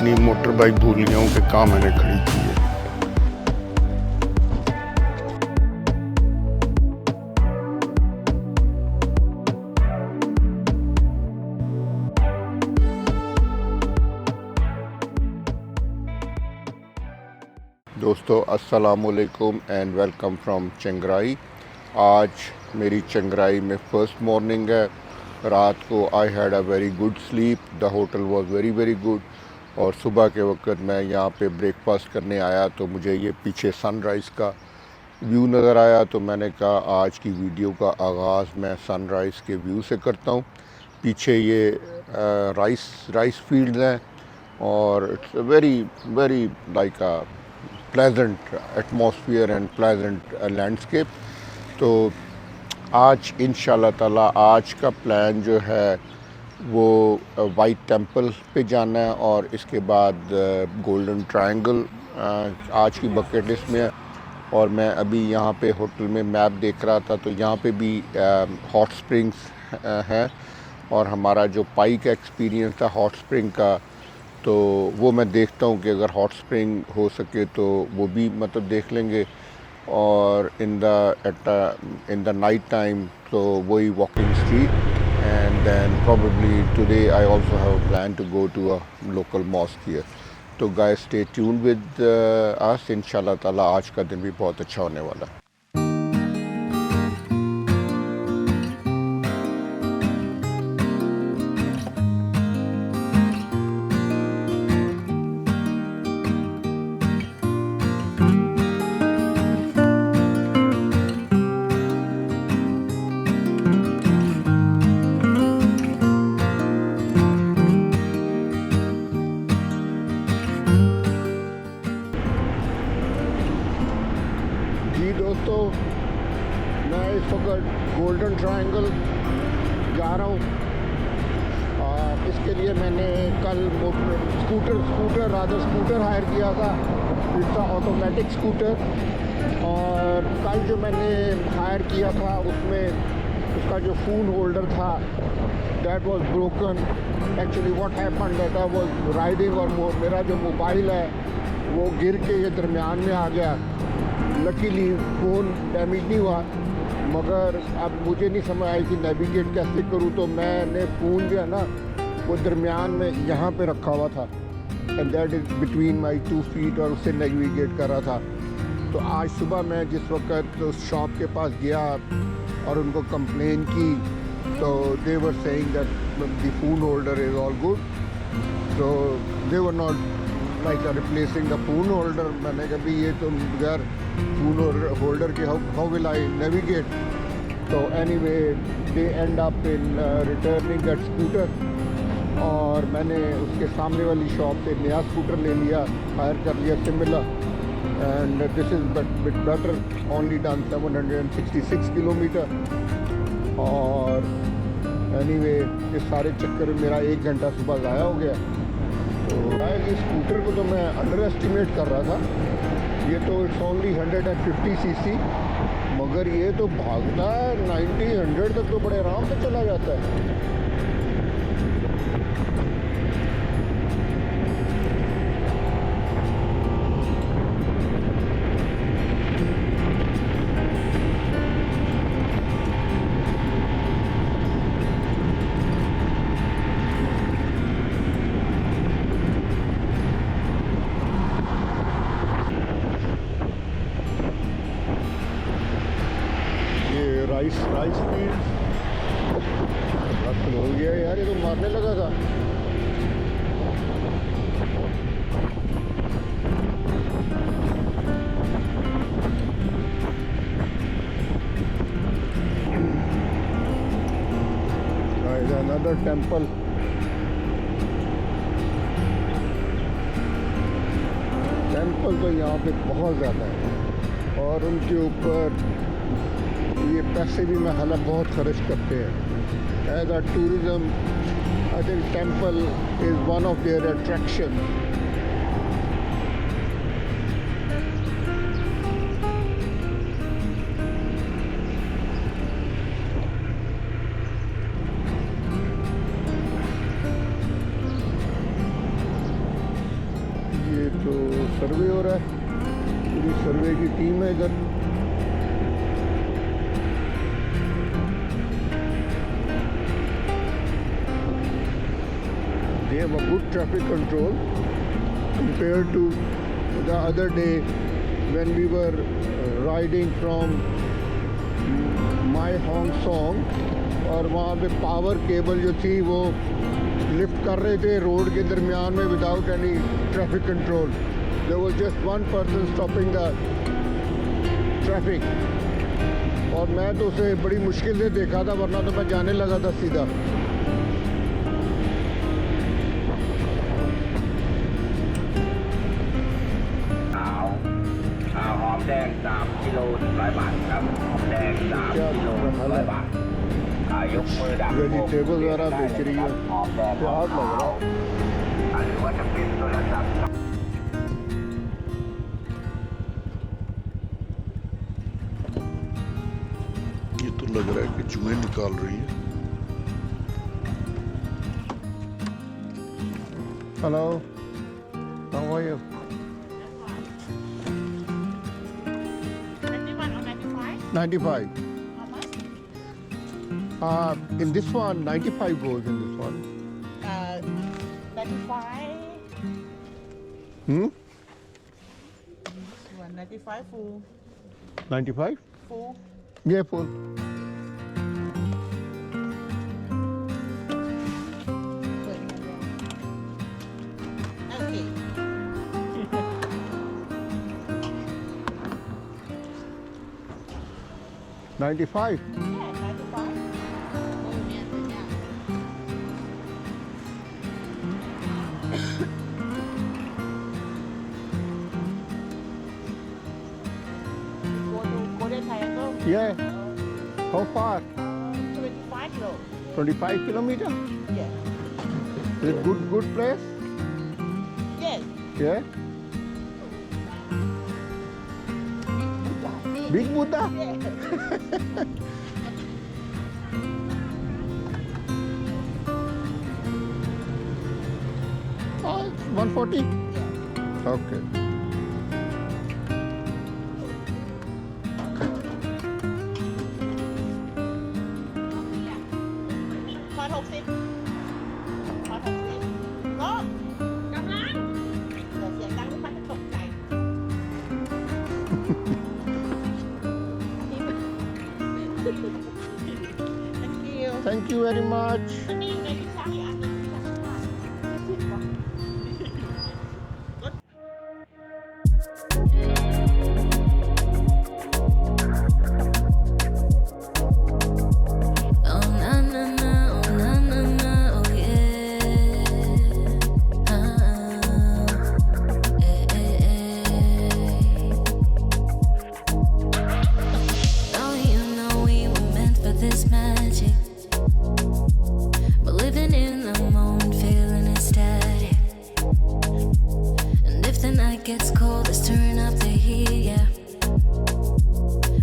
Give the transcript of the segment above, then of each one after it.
अपनी motor bike भूल गया हूँ कि कहाँ मैंने खड़ी की है। दोस्तों अस्सलाम वालेकुम एंड वेलकम फ्रॉम चिंगराई। आज मेरी चिंगराई में फ़र्स्ट मॉर्निंग है। रात को I had a very good sleep, the hotel was very good. और सुबह के वक्त मैं यहाँ पे ब्रेकफास्ट करने आया तो मुझे ये पीछे सनराइज़ का व्यू नज़र आया, तो मैंने कहा आज की वीडियो का आगाज़ मैं सनराइज़ के व्यू से करता हूँ। पीछे ये राइस फील्ड्स हैं और it's very like a pleasant atmosphere and pleasant landscape. तो आज इंशाल्लाह ताला आज का प्लान जो है वो वाइट टेंपल पे जाना है और इसके बाद गोल्डन ट्रायंगल आज की बकेट लिस्ट में है। और मैं अभी यहाँ पे होटल में मैप देख रहा था तो यहाँ पे भी हॉट स्प्रिंग्स है और हमारा जो पाई का एक्सपीरियंस था हॉट स्प्रिंग का, तो वो मैं देखता हूँ कि अगर हॉट स्प्रिंग हो सके तो वो भी मतलब देख लेंगे। और इन द नाइट टाइम तो वही walking street and then probably today I also have a plan to go to a local mosque here. तो guys stay tuned with us, इंशाल्लाह ताला आज का दिन भी बहुत अच्छा होने वाला है। जी दोस्तों, मैं इस वक्त गोल्डन ट्रायंगल जा रहा हूँ। इसके लिए मैंने कल स्कूटर हायर किया था। It's automatic scooter. और कल जो मैंने हायर किया था उसमें उसका जो फ़ोन होल्डर था that was broken. Actually what happened that I was riding और मेरा जो मोबाइल है वो गिर के ये दरमियान में आ गया। लकीली फ़ोन डैमेज नहीं हुआ, मगर अब मुझे नहीं समझ आई कि नेविगेट कैसे करूँ। तो मैंने फ़ोन जो है ना वो दरमियान में यहाँ पे रखा हुआ था and that is between my 2 feet और उससे नेविगेट कर रहा था। तो आज सुबह मैं जिस वक्त उस शॉप के पास गया और उनको कंप्लेन की तो they were saying that the phone holder is all good. तो they were not like replacing the phone holder. मैंने कहा भी ये तो बगैर फ़ोन होल्डर के हाउ विल आई नेविगेट। तो anyway they end up in returning that scooter और मैंने उसके सामने वाली शॉप से नया स्कूटर ले लिया, हायर कर लिया similar. And this is bit better, only done 766 kilometre. और एनीवे इस सारे चक्कर में मेरा 1 घंटा सुबह ज़ाया हो गया। तो ये स्कूटर को तो मैं अंडर एस्टिमेट कर रहा था। ये तो इट्स ओनली 150 सीसी, मगर ये तो भागता है 90-100 तक तो बड़े आराम से चला जाता है। राइस फील्ड हो गया यार, ये तो मारने लगा था। Another temple. तो यहाँ पे बहुत ज़्यादा है और उनके ऊपर ये पैसे भी महला बहुत खर्च करते हैं। As a tourism I think temple is one of their attraction. Survey हो रहा है, पूरी सर्वे की टीम है इधर। They have a good traffic control compared to the other day when we were riding from My Hong Song, और वहाँ पे पावर केबल जो थी वो लिफ्ट कर रहे थे रोड के दरमियान में without any traffic control. There was just one person stopping the traffic, और मैं तो उसे बड़ी मुश्किल से देखा था, वरना तो मैं जाने लगा था सीधा।หอมแดง3 กิโล 100 บาทครับหอมแดง3 กิโล 100 บาทยกมือดัก वेजिटेबल वगैरह बेच रही है, หอมแดง प्याज लग रहा है। หรือว่าจะเป็นโทรศัพท์ ये तो लग रहा है कि चूहे निकाल रही है। Hello, how are you? 95. How much? In this one, 95 goes in this one. 95. Hmm? This one, 95 full. 95? Full. Yeah, full. Okay. 95. Yeah, 95. Go to Golden Triangle. Yeah. How far? 25 kilo. 25 kilometer? Yeah. Is it good place? Yes. Yeah. Big Buddha? Yeah. Oh, it's 140? Yeah. Okay. Con 60. Con 60. Con. Cầm lắm. Giờ sẽ tăng cái bánh trộn này. Thank you. Thank you very much. Anh đi ngày thứ sáu thì ăn đi. Oh na na na, oh na na na, oh yeah. Eh eh eh. Oh, you know we were meant for this magic. We're living in the moment, feeling ecstatic. And if the night gets cold, let's turn up the heat, yeah.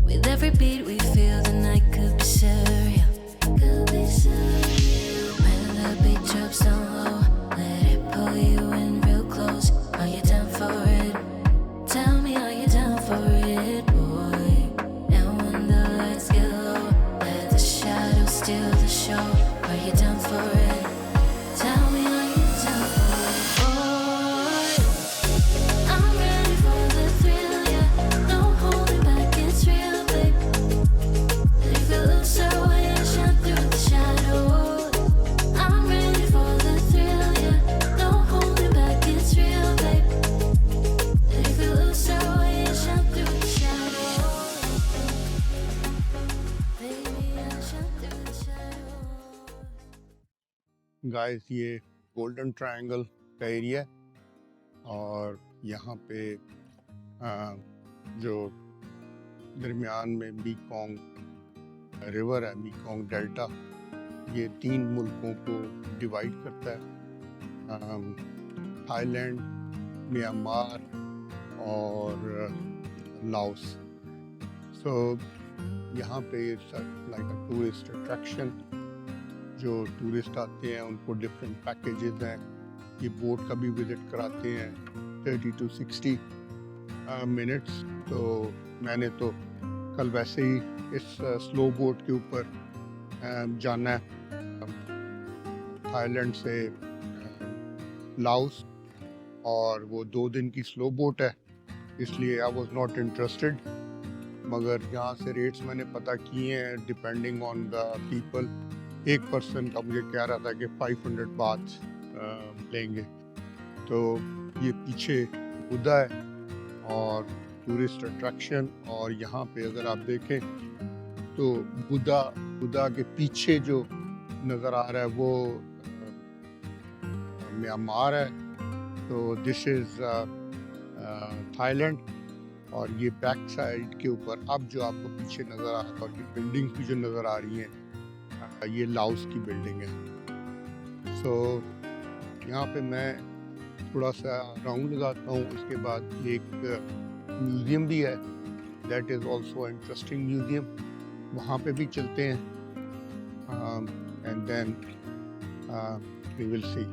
With every beat we feel, the night could be surreal. Could be surreal. When the beat drops down low, let it pull you in real close. Are you down for it? Tell me, are you down for it, boy? And when the lights get low, let the shadows steal the show. Are you down for it? Tell me, are you down for it, boy? I'm ready for the thrill, yeah. No holding back, it's real, babe. If we lose our way and shine through the shadows, I'm ready for the thrill, yeah. No holding back, it's real, babe. If we lose our way and shine through the shadows, baby, I'll shine through the shadows. Guys, ये golden triangle का area है, और यहाँ पे जो दरमियान में Mekong river है, मेकोंग डेल्टा, ये 3 मुल्कों को डिवाइड करता है, थाईलैंड, म्यांमार और लाओस। सो यहाँ पे लाइक अ टूरिस्ट अट्रैक्शन, जो टूरिस्ट आते हैं उनको डिफरेंट पैकेजेस हैं, ये बोट का भी विजिट कराते हैं, 30 to 60 मिनट्स। तो मैंने तो कल वैसे ही इस स्लो बोट के ऊपर जाना है थाईलैंड से लाओस, और वो 2 दिन की स्लो बोट है, इसलिए आई वाज नॉट इंटरेस्टेड। मगर यहाँ से रेट्स मैंने पता किए हैं डिपेंडिंग ऑन द पीपल। एक पर्सन का मुझे कह रहा था कि 500 बात लेंगे। तो ये पीछे बुद्धा है और टूरिस्ट अट्रैक्शन, और यहाँ पे अगर आप देखें तो बुद्धा के पीछे जो नज़र आ रहा है वो म्यांमार है। तो दिस इज़ थाईलैंड, और ये बैक साइड के ऊपर अब जो आपको पीछे नज़र आ रहा है और ये बिल्डिंग भी जो नज़र आ रही हैं ये लाओस की बिल्डिंग है। सो यहाँ पे मैं थोड़ा सा राउंड लगाता हूँ। उसके बाद एक म्यूज़ियम भी है, that is also interesting museum, वहाँ पे भी चलते हैं and then we will see.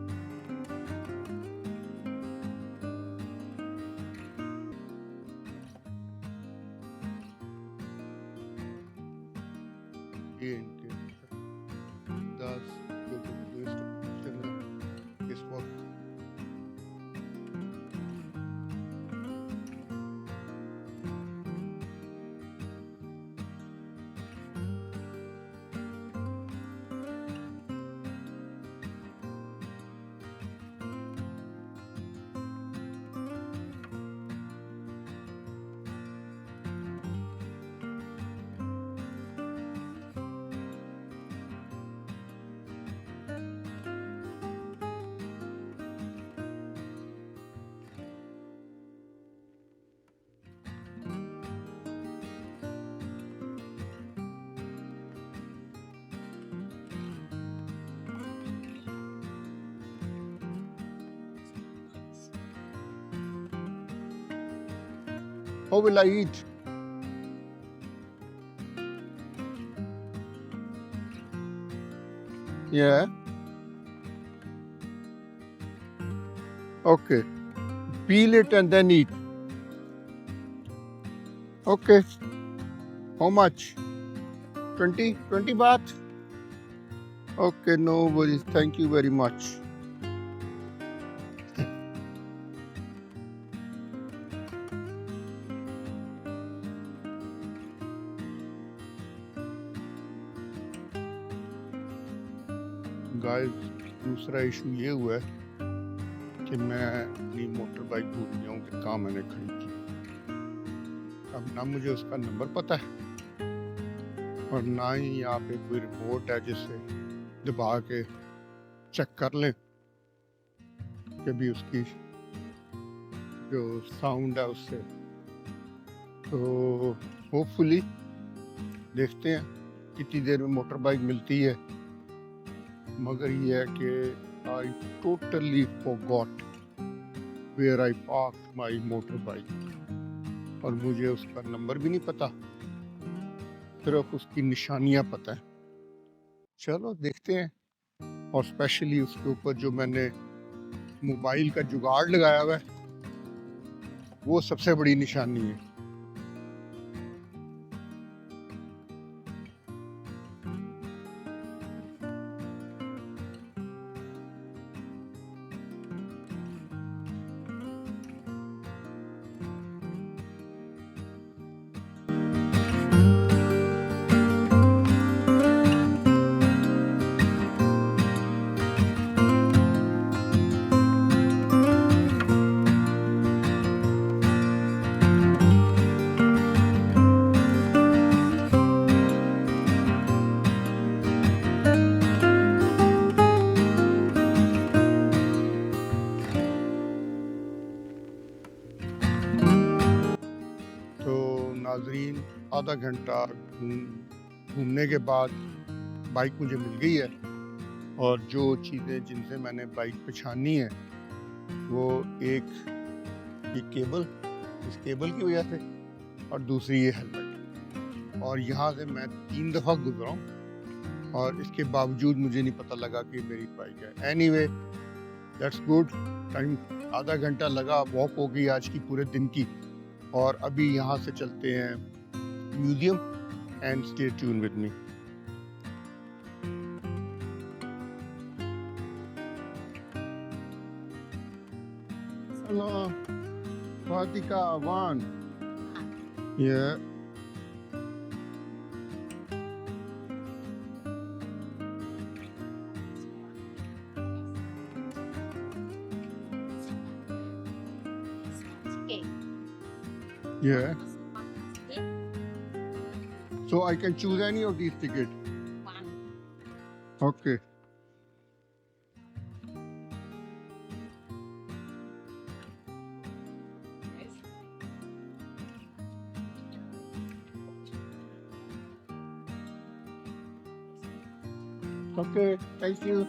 How will I eat? Yeah. Okay. Peel it and then eat. Okay. How much? 20 baht? Okay, no worries. Thank you very much. Guys, दूसरा issue ये हुआ है कि मैं अपनी मोटर बाइक भूल गया हूँ कि कहाँ मैंने खड़ी की। अब ना मुझे उसका नंबर पता है और ना ही यहाँ पे कोई रिपोर्ट है जिससे दबा के चेक कर लें कि भी उसकी जो साउंड है उससे। तो होपफुली देखते हैं कितनी देर में मोटर बाइक मिलती है। मगर ये है कि I totally forgot where I park my motor bike, और मुझे उसका नंबर भी नहीं पता, सिर्फ उसकी निशानियां पता है। चलो देखते हैं। और स्पेशली उसके ऊपर जो मैंने मोबाइल का जुगाड़ लगाया हुआ है वो सबसे बड़ी निशानी है। नाजरीन, आधा घंटा घूमने के बाद बाइक मुझे मिल गई है, और जो चीज़ें जिनसे मैंने बाइक पहचानी है वो एक ये केबल, इस केबल की वजह से, और दूसरी ये हेलमेट। और यहाँ से मैं 3 दफ़ा गुजरा हूँ और इसके बावजूद मुझे नहीं पता लगा कि मेरी बाइक है। Anyway, that's good. टाइम आधा घंटा लगा, वॉक हो गई आज की पूरे दिन की। और अभी यहाँ से चलते हैं museum and stay tune with me. Hello Fatika Awan. Yeah. Yeah. So I can choose any of these tickets? Okay. Okay, thank you.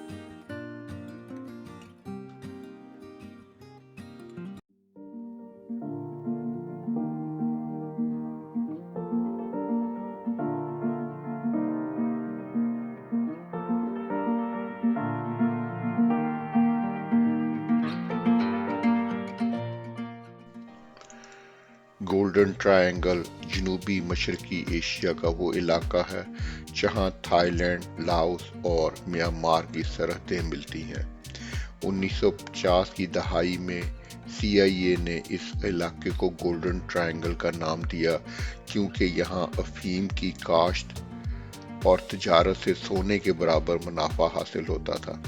Golden triangle जनूबी मशरकी एशिया का वो इलाका है जहां थाईलैंड, लाओस और म्यांमार की सरहदें मिलती हैं। 1950 की दहाई में CIA ने इस इलाके को गोल्डन ट्रायंगल का नाम दिया क्योंकि यहाँ अफीम की काश्त और तिजारत से सोने के बराबर मुनाफा हासिल होता था।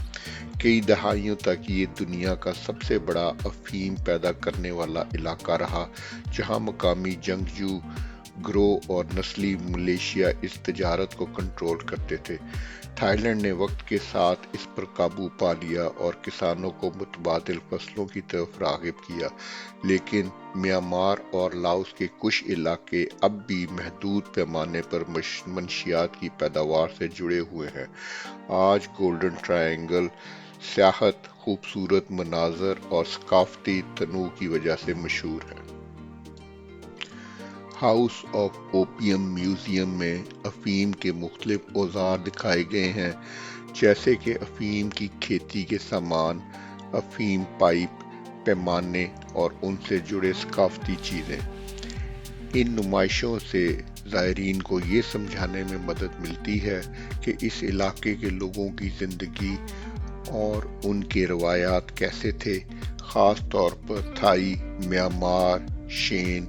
कई दहाइयों तक ये दुनिया का सबसे बड़ा अफीम पैदा करने वाला इलाका रहा, जहां मकामी जंगजू गिरोह और नस्ली मलेशिया इस तिजारत को कंट्रोल करते थे। थाईलैंड ने वक्त के साथ इस पर काबू पा लिया और किसानों को मुतबादिल फसलों की तरफ राग़िब किया, लेकिन म्यांमार और लाओस के कुछ इलाके अब भी महदूद पैमाने पर मंशियात की पैदावार से जुड़े हुए हैं। आज गोल्डन ट्रायंगल सियाहत, खूबसूरत मनाजर और सकाफती तनू की वजह से मशहूर है। हाउस ऑफ ओपियम म्यूजियम में अफीम के मुख्तलिफ औजार दिखाए गए हैं, जैसे कि अफीम की खेती के सामान, अफीम पाइप, पैमाने और उनसे जुड़े सकाफती चीज़ें। इन नुमाइशों से ज़ायरीन को ये समझाने में मदद मिलती है कि इस इलाके के लोगों की ज़िंदगी और उनके रवायात कैसे थे, ख़ास तौर पर थाई, म्यांमार, शेन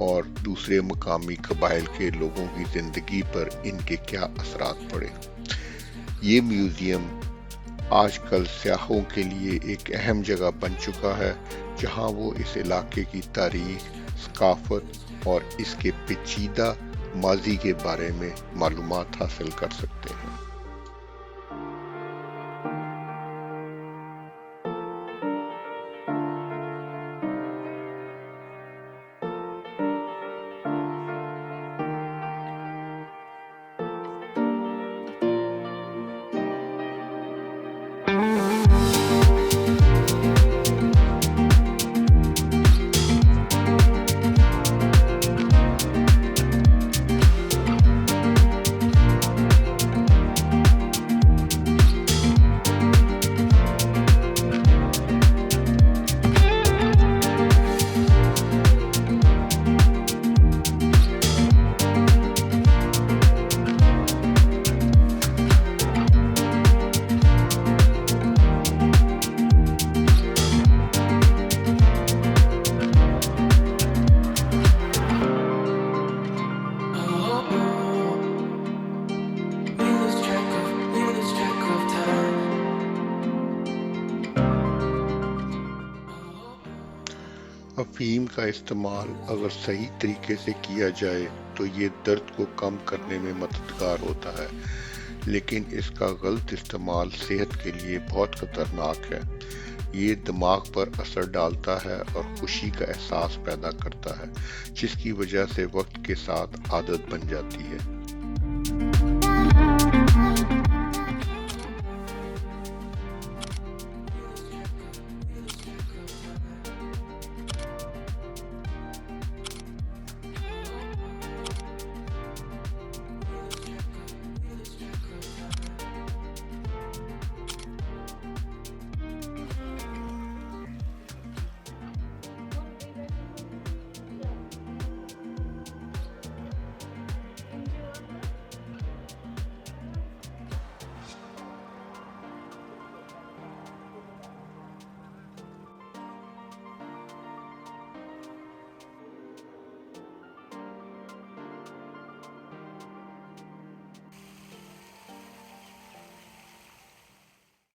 और दूसरे मकामी कबाइल के लोगों की ज़िंदगी पर इनके क्या असरात पड़े। ये म्यूज़ियम आजकल सयाहों के लिए एक अहम जगह बन चुका है, जहां वो इस इलाके की तारीख, सकाफत और इसके पेचीदा माजी के बारे में मालूमात हासिल कर सकते हैं। अफीम का इस्तेमाल अगर सही तरीके से किया जाए तो ये दर्द को कम करने में मददगार होता है, लेकिन इसका गलत इस्तेमाल सेहत के लिए बहुत खतरनाक है। ये दिमाग पर असर डालता है और खुशी का एहसास पैदा करता है, जिसकी वजह से वक्त के साथ आदत बन जाती है।